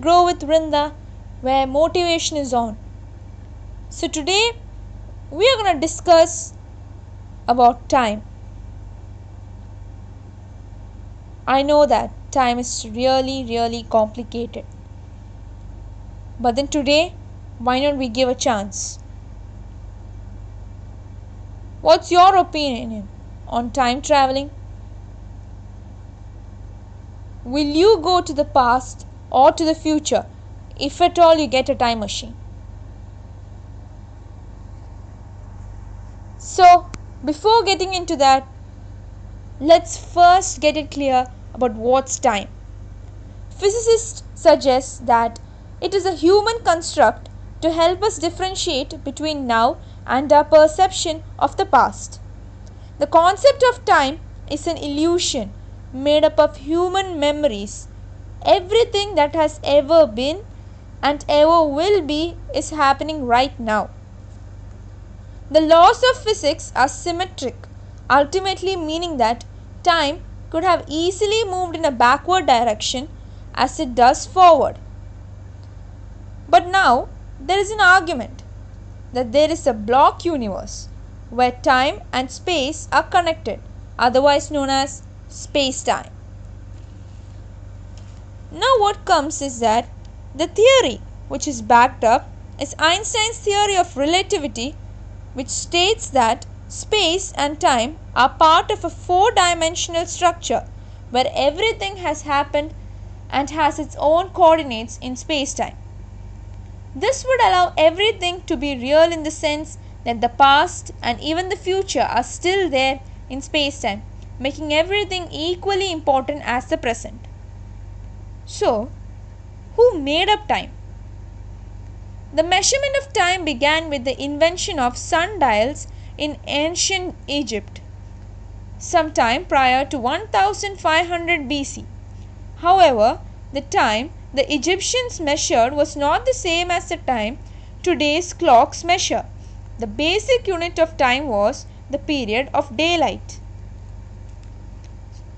Grow with Vrinda, where motivation is on. So today we are going to discuss about time. I know that time is really complicated. But then today, why not we give a chance? What's your opinion on time traveling? Will you go to the past or to the future if at all you get a time machine? So, before getting into that, let's first get it clear about what's time. Physicists suggest that it is a human construct to help us differentiate between now and our perception of the past. The concept of time is an illusion made up of human memories. Everything that has ever been and ever will be is happening right now. The laws of physics are symmetric, ultimately meaning that time could have easily moved in a backward direction as it does forward. But now there is an argument that there is a block universe where time and space are connected, otherwise known as space-time. Now what comes is that the theory which is backed up is Einstein's theory of relativity, which states that space and time are part of a four-dimensional structure where everything has happened and has its own coordinates in space-time. This would allow everything to be real in the sense that the past and even the future are still there in space-time, making everything equally important as the present. So, who made up time? The measurement of time began with the invention of sundials in ancient Egypt, sometime prior to 1500 BC. However, the time the Egyptians measured was not the same as the time today's clocks measure. The basic unit of time was the period of daylight.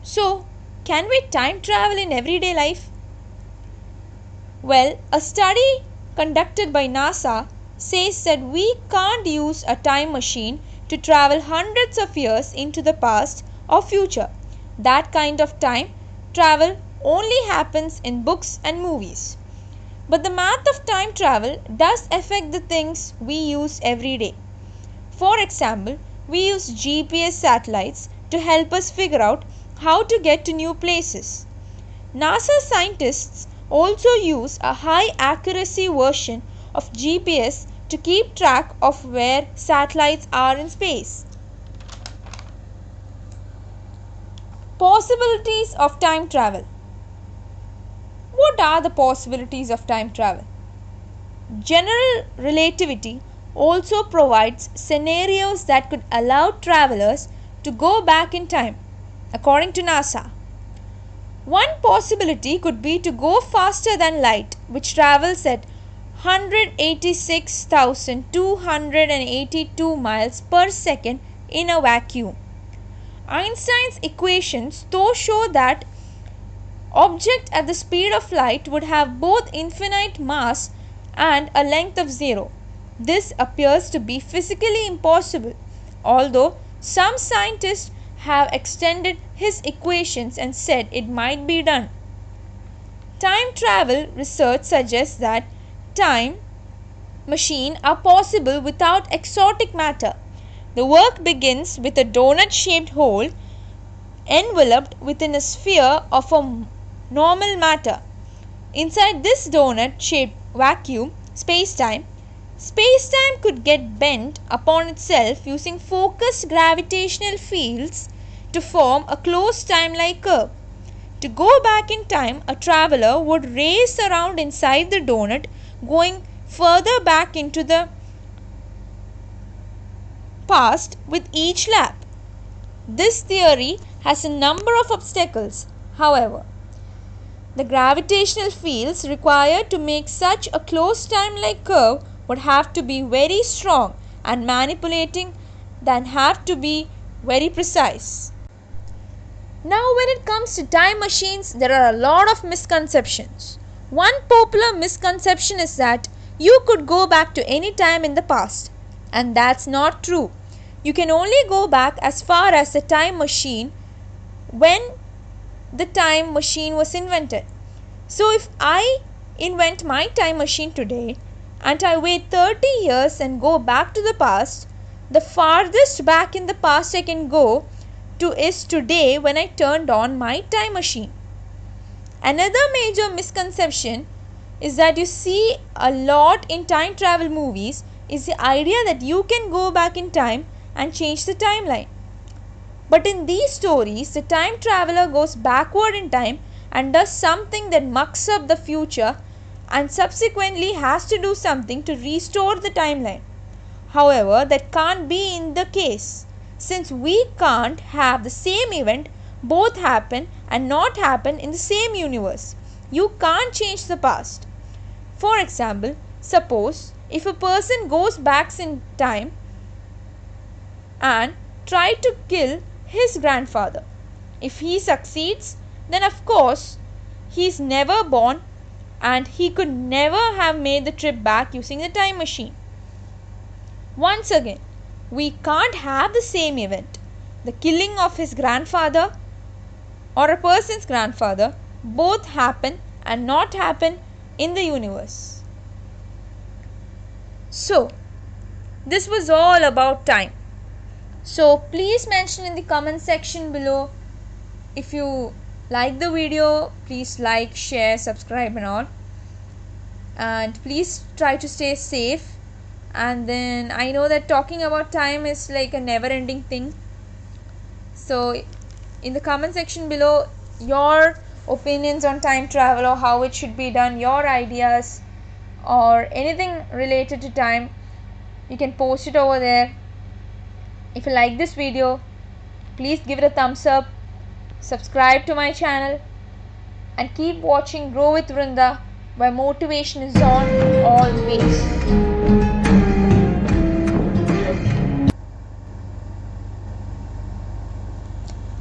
So, can we time travel in everyday life? Well, a study conducted by NASA says that we can't use a time machine to travel hundreds of years into the past or future. That kind of time travel only happens in books and movies. But the math of time travel does affect the things we use every day. For example, we use GPS satellites to help us figure out how to get to new places. NASA scientists also use a high accuracy version of GPS to keep track of where satellites are in space. Possibilities of time travel. What are the possibilities of time travel? General relativity also provides scenarios that could allow travelers to go back in time, according to NASA. One possibility could be to go faster than light, which travels at 186,282 miles per second in a vacuum. Einstein's equations though show that object at the speed of light would have both infinite mass and a length of zero. This appears to be physically impossible, although some scientists have extended his equations and said it might be done. Time travel research suggests that time machines are possible without exotic matter. The work begins with a donut-shaped hole enveloped within a sphere of a normal matter. Inside this donut-shaped vacuum, space-time could get bent upon itself using focused gravitational fields to form a closed time-like curve. To go back in time, a traveler would race around inside the donut, going further back into the past with each lap. This theory has a number of obstacles, however. The gravitational fields required to make such a closed time-like curve would have to be very strong, and manipulating then have to be very precise. Now when it comes to time machines, there are a lot of misconceptions. One popular misconception is that you could go back to any time in the past, and that's not true. You can only go back as far as the time machine when the time machine was invented. So if I invent my time machine today and I wait 30 years and go back to the past, the farthest back in the past I can go to is today when I turned on my time machine. Another major misconception is that you see a lot in time travel movies is the idea that you can go back in time and change the timeline. But in these stories, the time traveler goes backward in time and does something that mucks up the future and subsequently has to do something to restore the timeline. However, that can't be in the case, since we can't have the same event both happen and not happen in the same universe. You can't change the past. For example, suppose if a person goes back in time and try to kill his grandfather. If he succeeds, then of course he is never born and he could never have made the trip back using the time machine. Once again, we can't have the same event, the killing of his grandfather or a person's grandfather, both happen and not happen in the universe. So, this was all about time. So, please mention in the comment section below if you like the video. Please like, share, subscribe and all. And please try to stay safe. And then I know that talking about time is like a never ending thing. So in the comment section below, your opinions on time travel or how it should be done, your ideas or anything related to time, you can post it over there. If you like this video, please give it a thumbs up, subscribe to my channel and keep watching Grow with Vrinda, where motivation is on always.